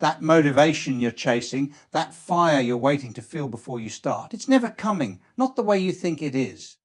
That motivation you're chasing, that fire you're waiting to feel before you start, it's never coming, not the way you think it is.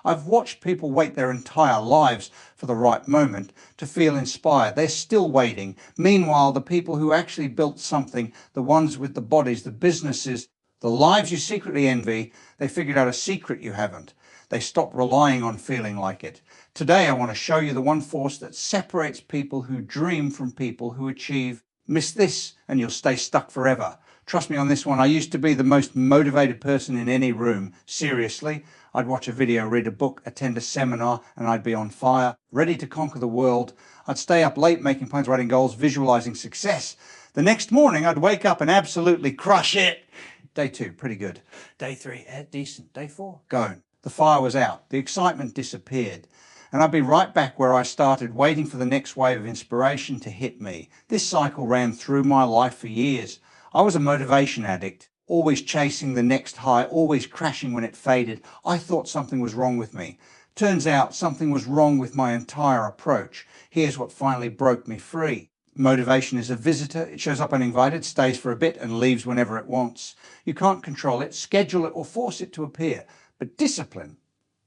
I've watched people wait their entire lives for the right moment to feel inspired. They're still waiting. Meanwhile, the people who actually built something, the ones with the bodies, the businesses, the lives you secretly envy, they figured out a secret you haven't. They stopped relying on feeling like it. Today, I want to show you the one force that separates people who dream from people who achieve. Miss this and you'll stay stuck forever. Trust me on this one. I used to be the most motivated person in any room. Seriously. I'd watch a video, read a book, attend a seminar, and I'd be on fire, ready to conquer the world. I'd stay up late making plans, writing goals, visualizing success. The next morning, I'd wake up and absolutely crush it. Day 2, pretty good. Day 3, decent. Day 4, going. The fire was out. The excitement disappeared. And I'd be right back where I started, waiting for the next wave of inspiration to hit me. This cycle ran through my life for years. I was a motivation addict, always chasing the next high, always crashing when it faded. I thought something was wrong with me. Turns out something was wrong with my entire approach. Here's what finally broke me free. Motivation is a visitor. It shows up uninvited, stays for a bit, and leaves whenever it wants. You can't control it, schedule it, or force it to appear. But discipline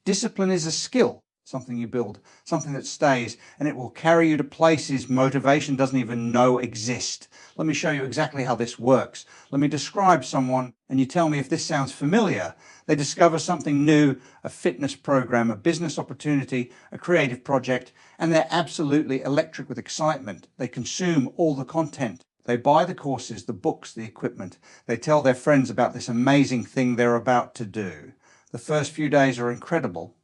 is a skill. Something you build, something that stays, and it will carry you to places motivation doesn't even know exist. Let me show you exactly how this works. Let me describe someone, and you tell me if this sounds familiar. They discover something new, a fitness program, a business opportunity, a creative project, and they're absolutely electric with excitement. They consume all the content. They buy the courses, the books, the equipment. They tell their friends about this amazing thing they're about to do. The first few days are incredible.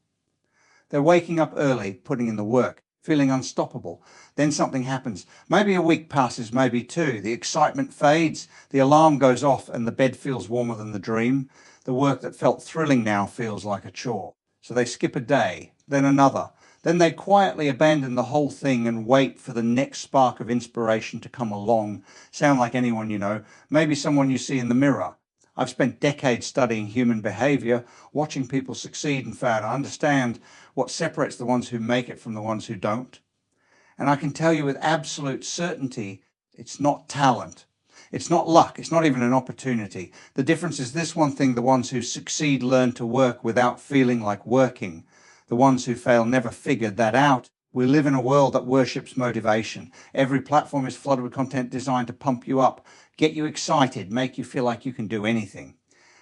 They're waking up early, putting in the work, feeling unstoppable. Then something happens. Maybe a week passes, maybe 2. The excitement fades, the alarm goes off, and the bed feels warmer than the dream. The work that felt thrilling now feels like a chore. So they skip a day, then another. Then they quietly abandon the whole thing and wait for the next spark of inspiration to come along. Sound like anyone you know, maybe someone you see in the mirror. I've spent decades studying human behavior, watching people succeed and fail. I understand what separates the ones who make it from the ones who don't. And I can tell you with absolute certainty, it's not talent. It's not luck. It's not even an opportunity. The difference is this one thing: the ones who succeed learn to work without feeling like working. The ones who fail never figured that out. We live in a world that worships motivation. Every platform is flooded with content designed to pump you up, get you excited, make you feel like you can do anything.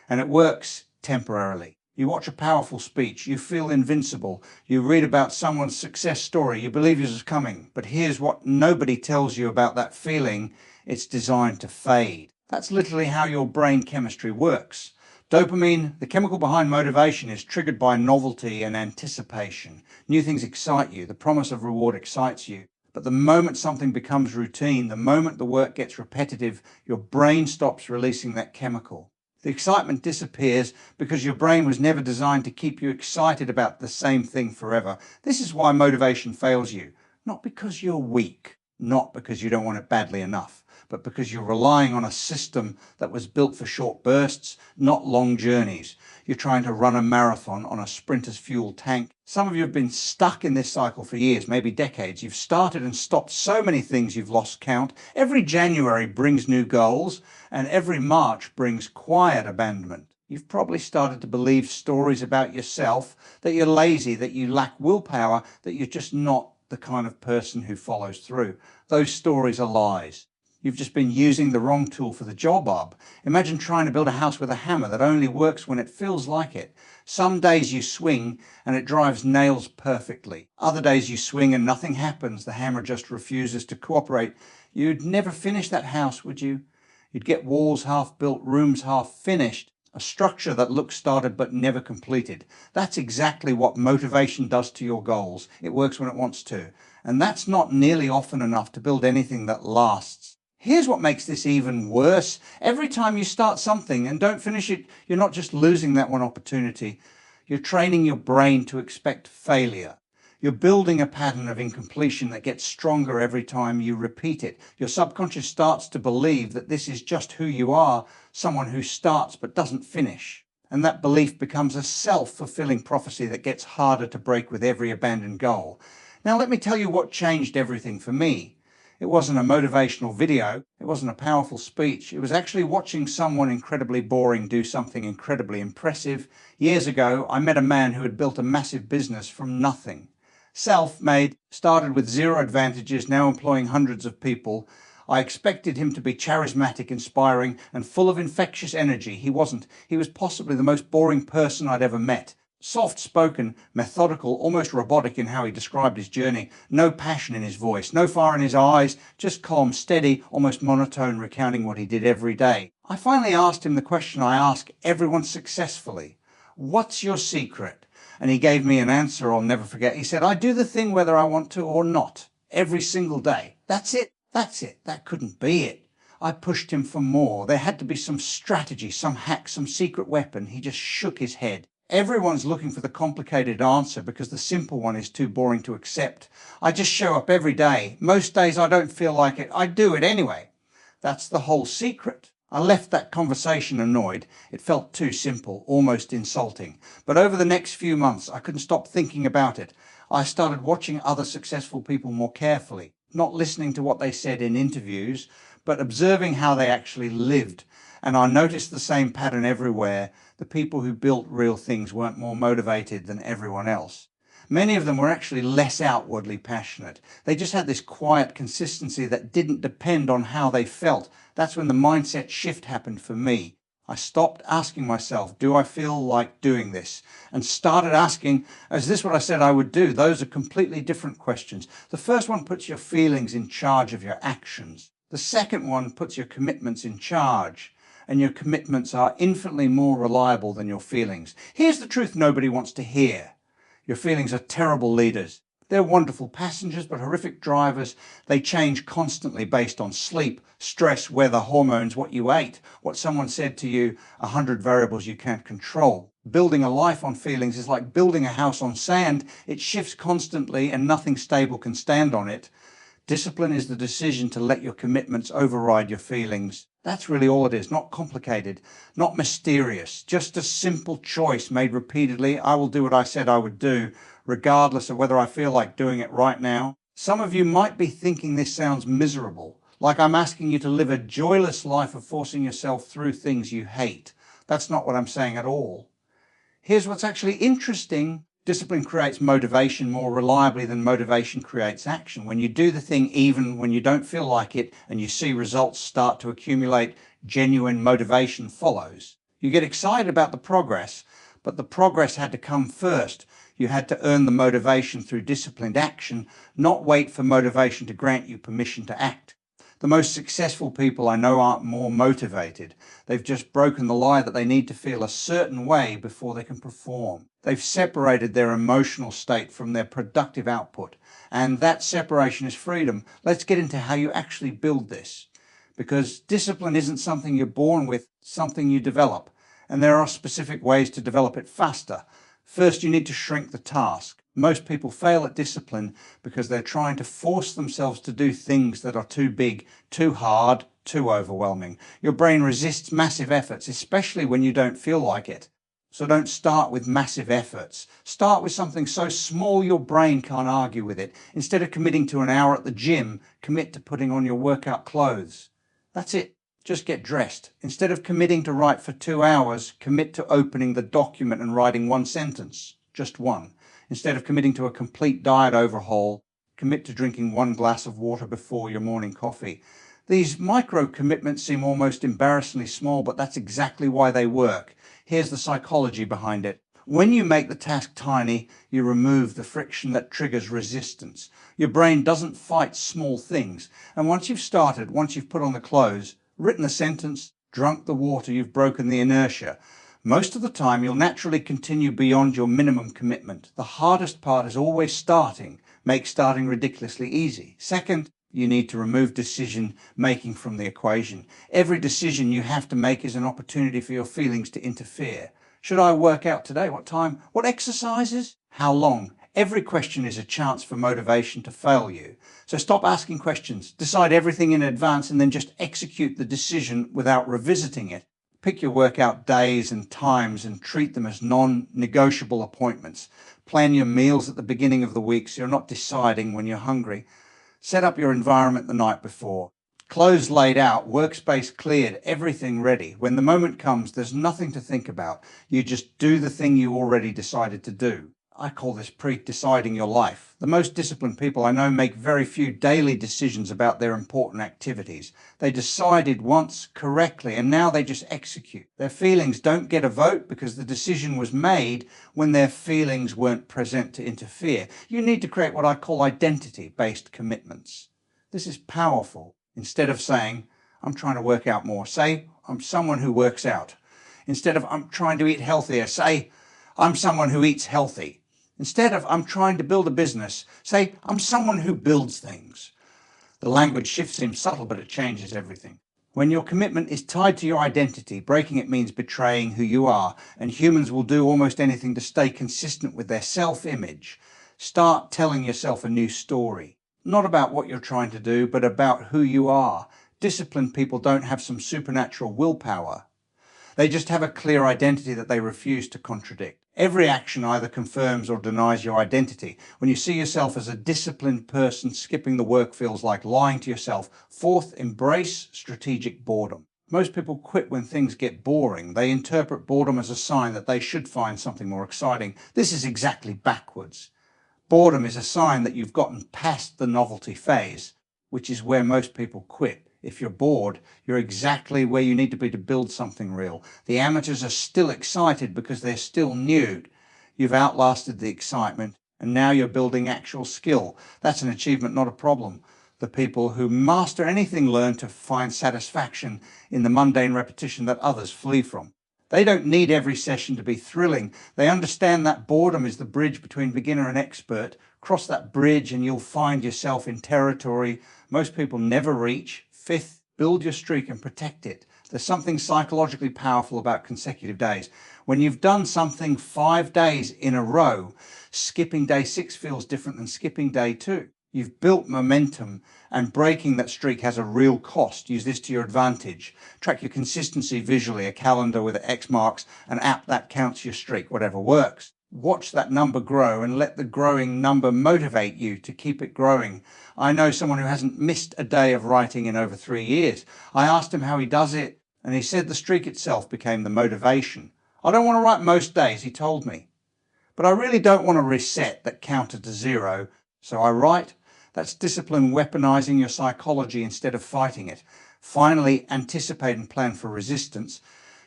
And it works temporarily. You watch a powerful speech, you feel invincible, you read about someone's success story, you believe yours is coming. But here's what nobody tells you about that feeling: it's designed to fade. That's literally how your brain chemistry works. Dopamine, the chemical behind motivation, is triggered by novelty and anticipation. New things excite you, the promise of reward excites you. But the moment something becomes routine, the moment the work gets repetitive, your brain stops releasing that chemical. The excitement disappears because your brain was never designed to keep you excited about the same thing forever. This is why motivation fails you. Not because you're weak, not because you don't want it badly enough, but because you're relying on a system that was built for short bursts, not long journeys. You're trying to run a marathon on a sprinter's fuel tank. Some of you have been stuck in this cycle for years, maybe decades. You've started and stopped so many things you've lost count. Every January brings new goals, and every March brings quiet abandonment. You've probably started to believe stories about yourself, that you're lazy, that you lack willpower, that you're just not the kind of person who follows through. Those stories are lies. You've just been using the wrong tool for the job, Bob. Imagine trying to build a house with a hammer that only works when it feels like it. Some days you swing and it drives nails perfectly. Other days you swing and nothing happens. The hammer just refuses to cooperate. You'd never finish that house, would you? You'd get walls half built, rooms half finished, a structure that looks started but never completed. That's exactly what motivation does to your goals. It works when it wants to. And that's not nearly often enough to build anything that lasts. Here's what makes this even worse. Every time you start something and don't finish it, you're not just losing that one opportunity. You're training your brain to expect failure. You're building a pattern of incompletion that gets stronger every time you repeat it. Your subconscious starts to believe that this is just who you are, someone who starts but doesn't finish. And that belief becomes a self-fulfilling prophecy that gets harder to break with every abandoned goal. Now let me tell you what changed everything for me. It wasn't a motivational video. It wasn't a powerful speech. It was actually watching someone incredibly boring do something incredibly impressive. Years ago, I met a man who had built a massive business from nothing. Self-made, started with zero advantages, now employing hundreds of people. I expected him to be charismatic, inspiring, and full of infectious energy. He wasn't. He was possibly the most boring person I'd ever met. Soft-spoken, methodical, almost robotic in how he described his journey. No passion in his voice, no fire in his eyes, just calm, steady, almost monotone, recounting what he did every day. I finally asked him the question I ask everyone successfully. What's your secret? And he gave me an answer I'll never forget. He said, I do the thing whether I want to or not, every single day. That's it. That's it. That couldn't be it. I pushed him for more. There had to be some strategy, some hack, some secret weapon. He just shook his head. Everyone's looking for the complicated answer because the simple one is too boring to accept. I just show up every day. Most days I don't feel like it. I do it anyway. That's the whole secret. I left that conversation annoyed. It felt too simple, almost insulting. But over the next few months, I couldn't stop thinking about it. I started watching other successful people more carefully, not listening to what they said in interviews, but observing how they actually lived. And I noticed the same pattern everywhere. The people who built real things weren't more motivated than everyone else. Many of them were actually less outwardly passionate. They just had this quiet consistency that didn't depend on how they felt. That's when the mindset shift happened for me. I stopped asking myself, do I feel like doing this? And started asking, is this what I said I would do? Those are completely different questions. The first one puts your feelings in charge of your actions. The second one puts your commitments in charge. And your commitments are infinitely more reliable than your feelings. Here's the truth nobody wants to hear. Your feelings are terrible leaders. They're wonderful passengers, but horrific drivers. They change constantly based on sleep, stress, weather, hormones, what you ate, what someone said to you, 100 variables you can't control. Building a life on feelings is like building a house on sand. It shifts constantly and nothing stable can stand on it. Discipline is the decision to let your commitments override your feelings. That's really all it is, not complicated, not mysterious, just a simple choice made repeatedly. I will do what I said I would do, regardless of whether I feel like doing it right now. Some of you might be thinking this sounds miserable, like I'm asking you to live a joyless life of forcing yourself through things you hate. That's not what I'm saying at all. Here's what's actually interesting. Discipline creates motivation more reliably than motivation creates action. When you do the thing even when you don't feel like it and you see results start to accumulate, genuine motivation follows. You get excited about the progress, but the progress had to come first. You had to earn the motivation through disciplined action, not wait for motivation to grant you permission to act. The most successful people I know aren't more motivated. They've just broken the lie that they need to feel a certain way before they can perform. They've separated their emotional state from their productive output. And that separation is freedom. Let's get into how you actually build this. Because discipline isn't something you're born with, it's something you develop. And there are specific ways to develop it faster. First, you need to shrink the task. Most people fail at discipline because they're trying to force themselves to do things that are too big, too hard, too overwhelming. Your brain resists massive efforts, especially when you don't feel like it. So don't start with massive efforts. Start with something so small your brain can't argue with it. Instead of committing to an hour at the gym, commit to putting on your workout clothes. That's it. Just get dressed. Instead of committing to write for 2 hours, commit to opening the document and writing one sentence. Just one. Instead of committing to a complete diet overhaul, commit to drinking 1 glass of water before your morning coffee. These micro commitments seem almost embarrassingly small, but that's exactly why they work. Here's the psychology behind it. When you make the task tiny, you remove the friction that triggers resistance. Your brain doesn't fight small things. And once you've started, once you've put on the clothes, written the sentence, drunk the water, you've broken the inertia. Most of the time, you'll naturally continue beyond your minimum commitment. The hardest part is always starting. Make starting ridiculously easy. Second, you need to remove decision making from the equation. Every decision you have to make is an opportunity for your feelings to interfere. Should I work out today? What time? What exercises? How long? Every question is a chance for motivation to fail you. So stop asking questions. Decide everything in advance and then just execute the decision without revisiting it. Pick your workout days and times and treat them as non-negotiable appointments. Plan your meals at the beginning of the week so you're not deciding when you're hungry. Set up your environment the night before. Clothes laid out, workspace cleared, everything ready. When the moment comes, there's nothing to think about. You just do the thing you already decided to do. I call this pre-deciding your life. The most disciplined people I know make very few daily decisions about their important activities. They decided once correctly and now they just execute. Their feelings don't get a vote because the decision was made when their feelings weren't present to interfere. You need to create what I call identity-based commitments. This is powerful. Instead of saying, I'm trying to work out more, say, I'm someone who works out. Instead of, I'm trying to eat healthier, say, I'm someone who eats healthy. Instead of, I'm trying to build a business, say, I'm someone who builds things. The language shift seems subtle, but it changes everything. When your commitment is tied to your identity, breaking it means betraying who you are, and humans will do almost anything to stay consistent with their self-image. Start telling yourself a new story. Not about what you're trying to do, but about who you are. Disciplined people don't have some supernatural willpower. They just have a clear identity that they refuse to contradict. Every action either confirms or denies your identity. When you see yourself as a disciplined person, skipping the work feels like lying to yourself. Fourth, embrace strategic boredom. Most people quit when things get boring. They interpret boredom as a sign that they should find something more exciting. This is exactly backwards. Boredom is a sign that you've gotten past the novelty phase, which is where most people quit. If you're bored, you're exactly where you need to be to build something real. The amateurs are still excited because they're still new. You've outlasted the excitement and now you're building actual skill. That's an achievement, not a problem. The people who master anything learn to find satisfaction in the mundane repetition that others flee from. They don't need every session to be thrilling. They understand that boredom is the bridge between beginner and expert. Cross that bridge and you'll find yourself in territory most people never reach. Fifth, build your streak and protect it. There's something psychologically powerful about consecutive days. When you've done something 5 days in a row, skipping day 6 feels different than skipping day 2. You've built momentum, and breaking that streak has a real cost. Use this to your advantage. Track your consistency visually, a calendar with X marks, an app that counts your streak, whatever works. Watch that number grow and let the growing number motivate you to keep it growing. I know someone who hasn't missed a day of writing in over 3 years. I asked him how he does it, and he said the streak itself became the motivation. I don't want to write most days, he told me, but I really don't want to reset that counter to 0, so I write. That's discipline weaponizing your psychology instead of fighting it. Finally, anticipate and plan for resistance.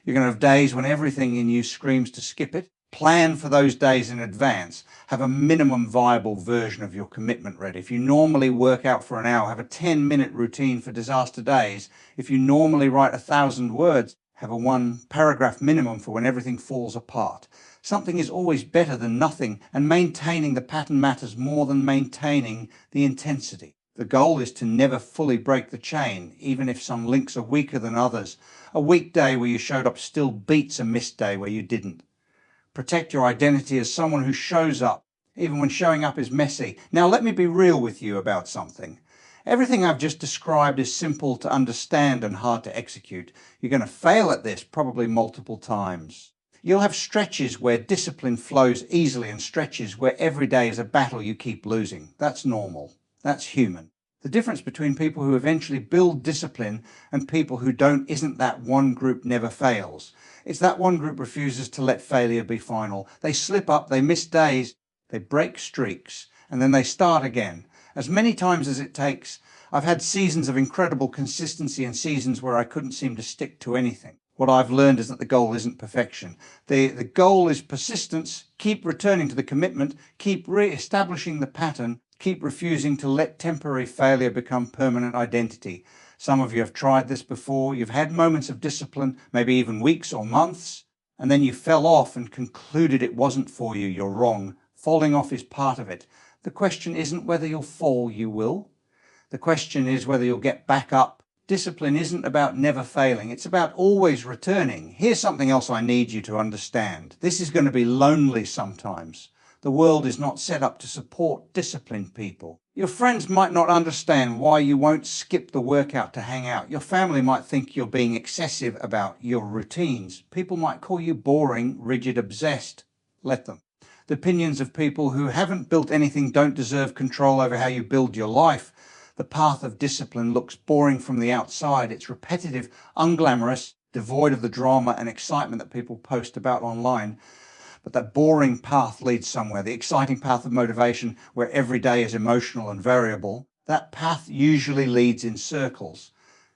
You're going to have days when everything in you screams to skip it. Plan for those days in advance. Have a minimum viable version of your commitment ready. If you normally work out for an hour, have a 10-minute routine for disaster days. If you normally write 1,000 words, have a 1-paragraph minimum for when everything falls apart. Something is always better than nothing, and maintaining the pattern matters more than maintaining the intensity. The goal is to never fully break the chain, even if some links are weaker than others. A weak day where you showed up still beats a missed day where you didn't. Protect your identity as someone who shows up, even when showing up is messy. Now let me be real with you about something. Everything I've just described is simple to understand and hard to execute. You're going to fail at this probably multiple times. You'll have stretches where discipline flows easily and stretches where every day is a battle you keep losing. That's normal. That's human. The difference between people who eventually build discipline and people who don't isn't that one group never fails. It's that one group refuses to let failure be final. They slip up, they miss days, they break streaks, and then they start again. As many times as it takes. I've had seasons of incredible consistency and seasons where I couldn't seem to stick to anything. What I've learned is that the goal isn't perfection. The goal is persistence. Keep returning to the commitment. Keep re-establishing the pattern. Keep refusing to let temporary failure become permanent identity. Some of you have tried this before. You've had moments of discipline, maybe even weeks or months, and then you fell off and concluded it wasn't for you. You're wrong. Falling off is part of it. The question isn't whether you'll fall, you will. The question is whether you'll get back up. Discipline isn't about never failing. It's about always returning. Here's something else I need you to understand. This is going to be lonely sometimes. The world is not set up to support disciplined people. Your friends might not understand why you won't skip the workout to hang out. Your family might think you're being excessive about your routines. People might call you boring, rigid, obsessed. Let them. The opinions of people who haven't built anything don't deserve control over how you build your life. The path of discipline looks boring from the outside. It's repetitive, unglamorous, devoid of the drama and excitement that people post about online. But that boring path leads somewhere. The exciting path of motivation, where every day is emotional and variable, that path usually leads in circles.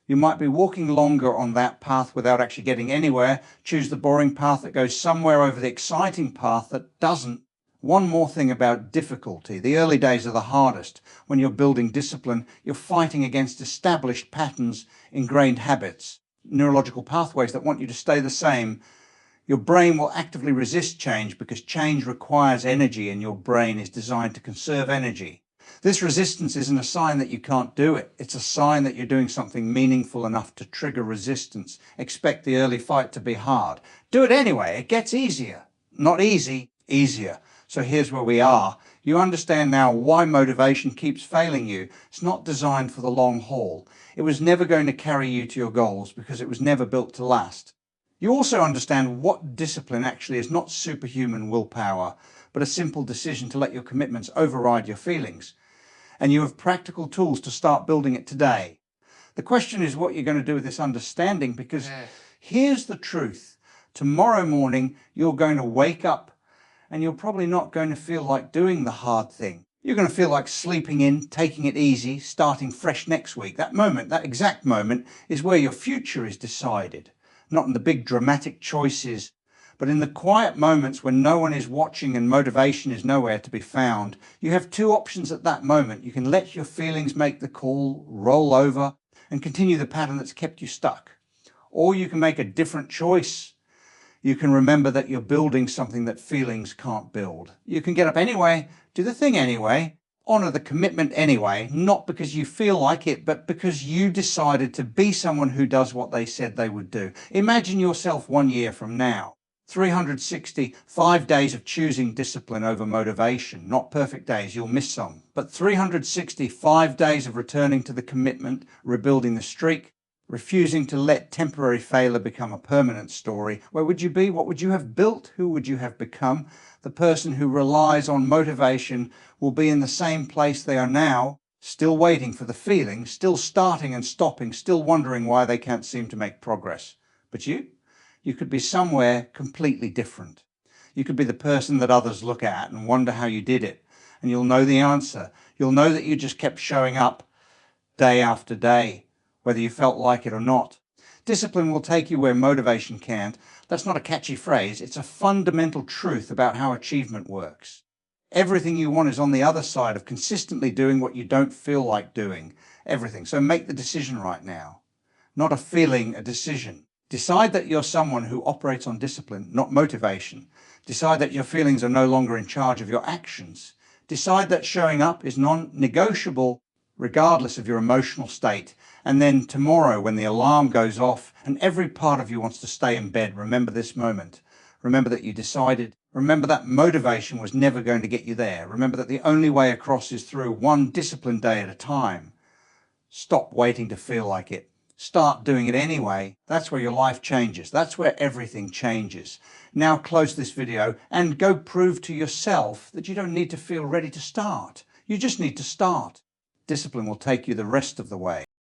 You might be walking longer on that path without actually getting anywhere. Choose the boring path that goes somewhere over the exciting path that doesn't. One more thing about difficulty. The early days are the hardest. When you're building discipline, you're fighting against established patterns, ingrained habits, neurological pathways that want you to stay the same. Your brain will actively resist change because change requires energy and your brain is designed to conserve energy. This resistance isn't a sign that you can't do it. It's a sign that you're doing something meaningful enough to trigger resistance. Expect the early fight to be hard. Do it anyway. It gets easier. Not easy, easier. So here's where we are. You understand now why motivation keeps failing you. It's not designed for the long haul. It was never going to carry you to your goals because it was never built to last. You also understand what discipline actually is: not superhuman willpower, but a simple decision to let your commitments override your feelings. And you have practical tools to start building it today. The question is what you're going to do with this understanding, because here's the truth. Tomorrow morning, you're going to wake up and you're probably not going to feel like doing the hard thing. You're going to feel like sleeping in, taking it easy, starting fresh next week. That moment, that exact moment, is where your future is decided. Not in the big dramatic choices, but in the quiet moments when no one is watching and motivation is nowhere to be found. You have two options at that moment. You can let your feelings make the call, roll over, and continue the pattern that's kept you stuck. Or you can make a different choice. You can remember that you're building something that feelings can't build. You can get up anyway, do the thing anyway, honor the commitment anyway, not because you feel like it, but because you decided to be someone who does what they said they would do. Imagine yourself 1 year from now. 365 days of choosing discipline over motivation. Not perfect days, you'll miss some. But 365 days of returning to the commitment, rebuilding the streak, refusing to let temporary failure become a permanent story. Where would you be? What would you have built? Who would you have become? The person who relies on motivation will be in the same place they are now, still waiting for the feeling, still starting and stopping, still wondering why they can't seem to make progress. But you could be somewhere completely different. You could be the person that others look at and wonder how you did it. And you'll know the answer. You'll know that you just kept showing up day after day, whether you felt like it or not. Discipline will take you where motivation can't. That's not a catchy phrase. It's a fundamental truth about how achievement works. Everything you want is on the other side of consistently doing what you don't feel like doing. Everything. So make the decision right now. Not a feeling, a decision. Decide that you're someone who operates on discipline, not motivation. Decide that your feelings are no longer in charge of your actions. Decide that showing up is non-negotiable regardless of your emotional state. And then tomorrow, when the alarm goes off and every part of you wants to stay in bed, remember this moment. Remember that you decided. Remember that motivation was never going to get you there. Remember that the only way across is through one disciplined day at a time. Stop waiting to feel like it. Start doing it anyway. That's where your life changes. That's where everything changes. Now close this video and go prove to yourself that you don't need to feel ready to start. You just need to start. Discipline will take you the rest of the way.